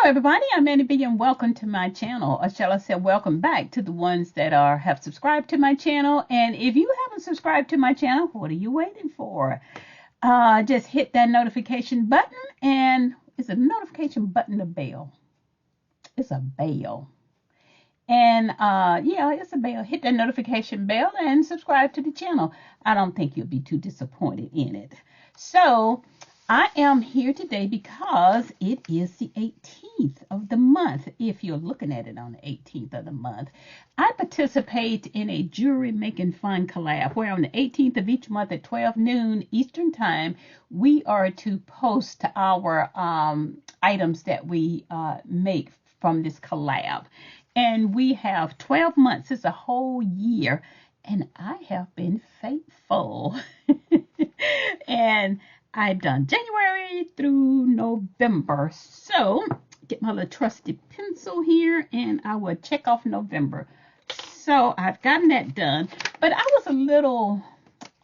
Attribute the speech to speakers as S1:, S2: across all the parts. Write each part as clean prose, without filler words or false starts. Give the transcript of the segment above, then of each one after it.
S1: Everybody, I'm Annie B and welcome to my channel, or shall I say welcome back to the ones that have subscribed to my channel. And if you haven't subscribed to my channel, what are you waiting for? Just hit that notification button, and it's a notification button, a bell. It's a bell. And yeah, it's a bell. Hit that notification bell and subscribe to the channel. I don't think you'll be too disappointed in it. So I am here today because it is the 18th of the month. If you're looking at it on the 18th of the month, I participate in a jewelry making fun collab where on the 18th of each month at 12 noon Eastern time, we are to post our items that we make from this collab. And we have 12 months. It's a whole year. And I have been faithful. And I've done January through November. So get my little trusty pencil here and I will check off November. So I've gotten that done. But I was a little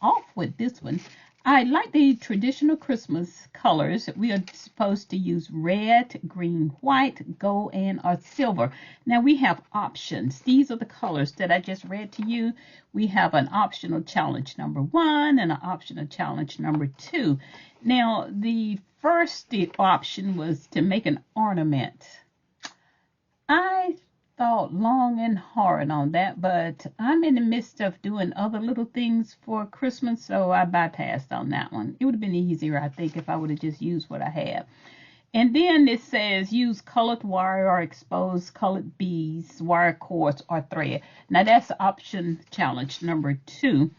S1: off with this one. I like the traditional Christmas colors. We are supposed to use red, green, white, gold, and or silver. Now we have options. These are the colors that I just read to you. We have an optional challenge number 1 and an optional challenge number 2. Now the first option was to make an ornament. I thought long and hard on that, but I'm in the midst of doing other little things for Christmas, so I bypassed on that one. It would have been easier, I think, if I would have just used what I have. And then it says use colored wire or expose colored beads, wire cords, or thread. Now that's option challenge number 2.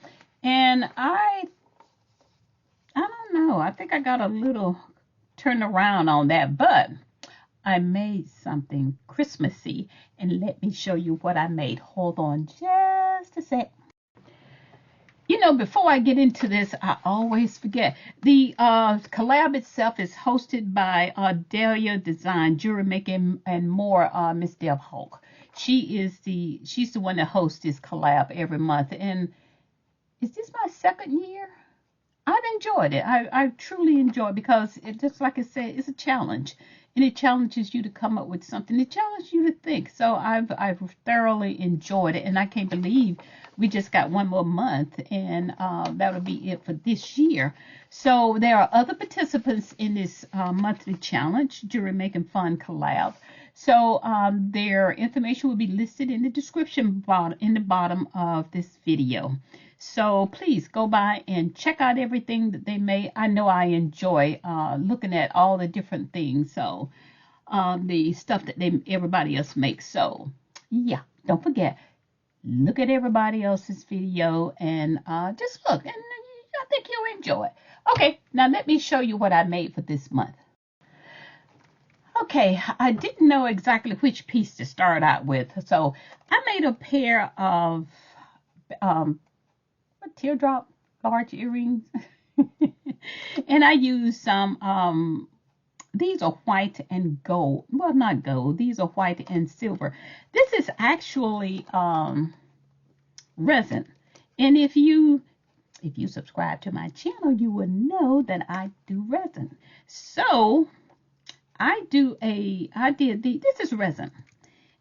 S1: And I don't know. I think I got a little turned around on that, but I made something Christmassy, and let me show you what I made. Hold on just a sec. You know, before I get into this, I always forget. The collab itself is hosted by Delia Design, Jewelry Making and More, Miss Deb Hulk. She's the one that hosts this collab every month. And is this my second year? I've enjoyed it. I truly enjoy it because it, just like I said, it's a challenge. And it challenges you to come up with something. It challenges you to think. So I've thoroughly enjoyed it. And I can't believe we just got one more month. And that'll be it for this year. So there are other participants in this monthly challenge, Jewelry Making Fun Collab. So their information will be listed in the description in the bottom of this video. So please go by and check out everything that they made. I know I enjoy looking at all the different things. So the stuff that everybody else makes. So yeah, don't forget, look at everybody else's video and just look. And I think you'll enjoy it. Okay, now let me show you what I made for this month. Okay, I didn't know exactly which piece to start out with. So I made a pair of teardrop large earrings. And I used some these are white and gold. Well, not gold, these are white and silver. This is actually resin. And if you subscribe to my channel, you will know that I do resin. So this is resin.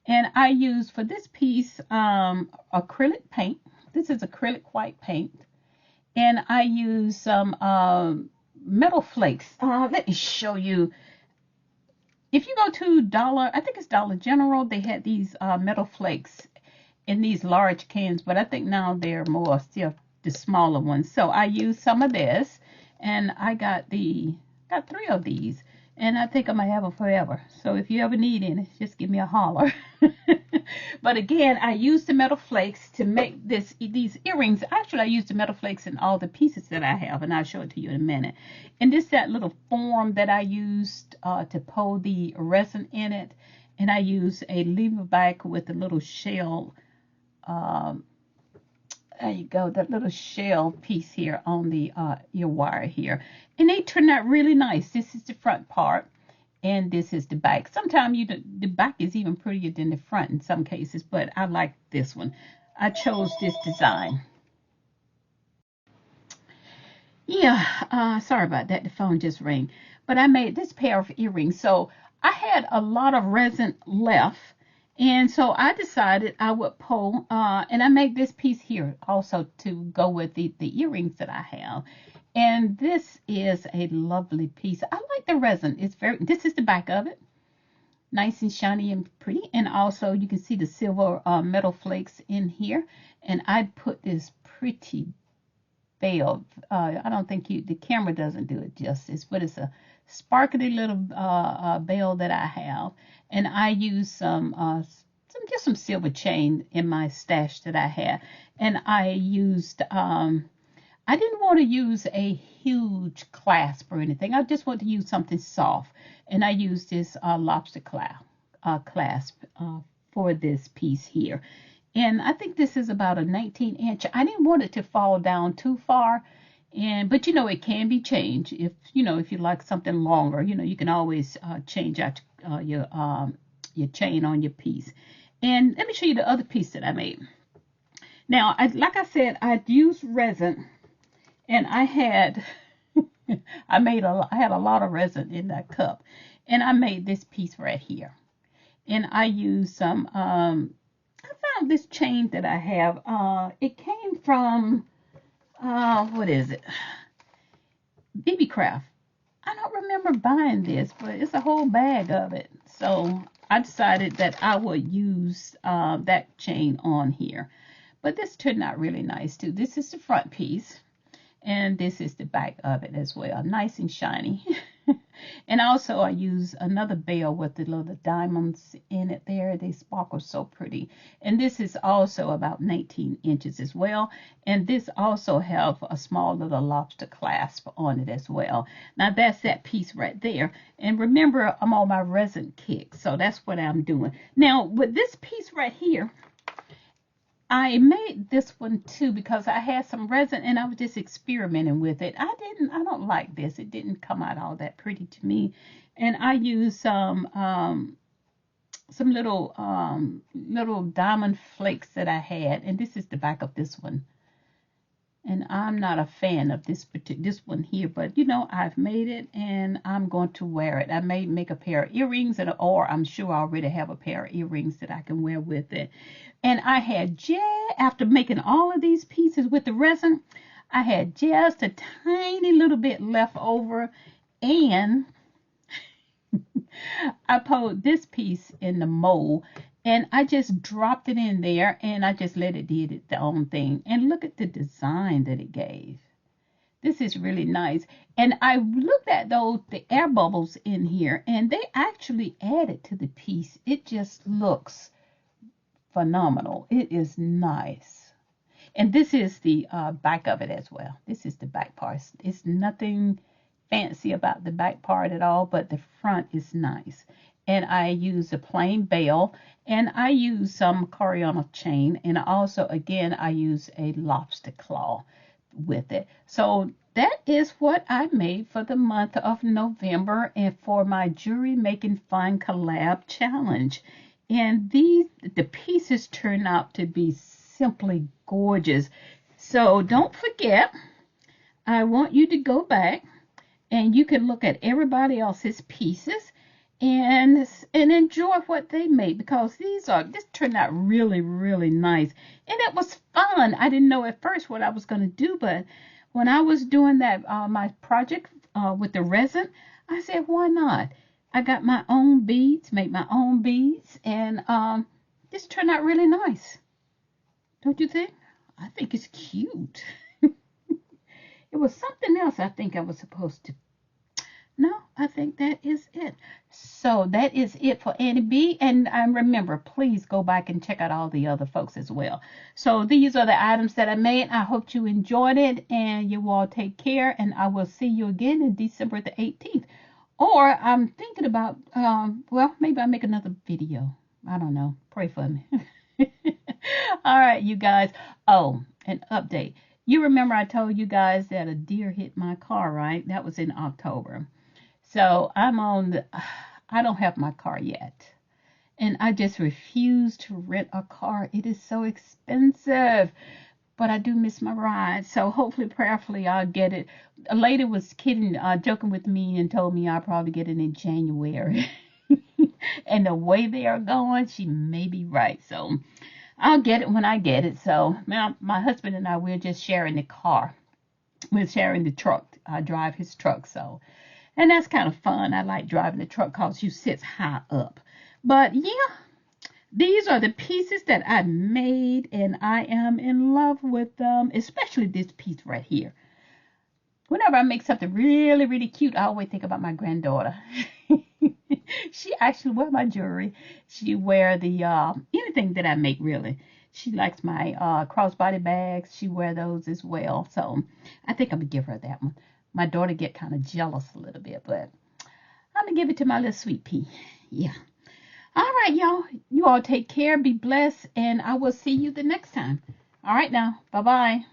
S1: And I use for this piece acrylic paint. This is acrylic white paint. And I use some metal flakes. Let me show you. If you go to I think it's Dollar General, they had these metal flakes in these large cans. But I think now they're more still the smaller ones. So I used some of this. And I got 3 of these. And I think I'm going to have them forever. So if you ever need any, just give me a holler. But again, I used the metal flakes to make these earrings. Actually, I used the metal flakes in all the pieces that I have. And I'll show it to you in a minute. And this is that little form that I used to pour the resin in it. And I used a lever back with a little shell. There you go, that little shell piece here on the ear wire here. And they turned out really nice. This is the front part, and this is the back. Sometimes the back is even prettier than the front in some cases, but I like this one. I chose this design. Yeah, sorry about that. The phone just rang. But I made this pair of earrings. So I had a lot of resin left, and so I decided I would pull, and I made this piece here also to go with the earrings that I have. And this is a lovely piece. I like the resin. This is the back of it. Nice and shiny and pretty. And also you can see the silver metal flakes in here. And I put this pretty veil. I don't think the camera doesn't do it justice, but it's a sparkly little veil that I have. And I use some silver chain in my stash that I had. And I used, I didn't want to use a huge clasp or anything. I just wanted to use something soft. And I used this lobster clasp for this piece here. And I think this is about a 19-inch. I didn't want it to fall down too far. But it can be changed. If you like something longer, you can always change out your chain on your piece. And let me show you the other piece that I made. Now, like I said, I used resin, and I had I had a lot of resin in that cup, and I made this piece right here. And I used some. I found this chain that I have. It came from what is it? BB Craft. I don't remember buying this, but it's a whole bag of it. So I decided that I would use that chain on here. But this turned out really nice too. This is the front piece, and this is the back of it as well. Nice and shiny. And also I use another bell with the little diamonds in it there. They sparkle so pretty. And this is also about 19 inches as well. And this also have a small little lobster clasp on it as well. Now that's that piece right there. And remember, I'm on my resin kick, so that's what I'm doing. Now with this piece right here, I made this one too because I had some resin and I was just experimenting with it. I don't like this. It didn't come out all that pretty to me. And I used some little diamond flakes that I had. And this is the back of this one. And I'm not a fan of this one here, but I've made it and I'm going to wear it. I may make a pair of earrings, or I'm sure I already have a pair of earrings that I can wear with it. And I had after making all of these pieces with the resin, I had just a tiny little bit left over, and I put this piece in the mold. And I just dropped it in there, and I just let it did its own thing. And look at the design that it gave. This is really nice. And I looked at the air bubbles in here, and they actually added to the piece. It just looks phenomenal. It is nice. And this is the back of it as well. This is the back part. It's nothing fancy about the back part at all, but the front is nice. And I use a plain bell, and I use some coronal chain, and also again I use a lobster claw with it. So that is what I made for the month of November and for my jewelry making fun collab challenge. And the pieces turn out to be simply gorgeous. So don't forget, I want you to go back and you can look at everybody else's pieces and enjoy what they made, because this turned out really, really nice. And it was fun. I didn't know at first what I was going to do, but when I was doing that my project with the resin, I said, why not? I got my own beads, made my own beads, and this turned out really nice. Don't you think? I think it's cute. It was something else I think I was supposed to. No, I think that is it. So that is it for Annie B. And remember, please go back and check out all the other folks as well. So these are the items that I made. I hope you enjoyed it, and you all take care. And I will see you again in December the 18th. Or I'm thinking about, maybe I'll make another video. I don't know. Pray for me. All right, you guys. Oh, an update. You remember I told you guys that a deer hit my car, right? That was in October. So I don't have my car yet. And I just refuse to rent a car. It is so expensive. But I do miss my ride. So hopefully, prayerfully, I'll get it. A lady was joking with me and told me I'll probably get it in January. And the way they are going, she may be right. So I'll get it when I get it. So now my husband and I, we're just sharing the car. We're sharing the truck. I drive his truck. So, and that's kind of fun. I like driving the truck because you sit high up. But yeah, these are the pieces that I made, and I am in love with them, especially this piece right here. Whenever I make something really, really cute, I always think about my granddaughter. She actually wear my jewelry. She wear the anything that I make, really. She likes my crossbody bags. She wear those as well. So I think I'm gonna give her that one. My daughter get kind of jealous a little bit, but I'm gonna give it to my little sweet pea. Yeah. All right, y'all. You all take care, be blessed, and I will see you the next time. All right now. Bye-bye.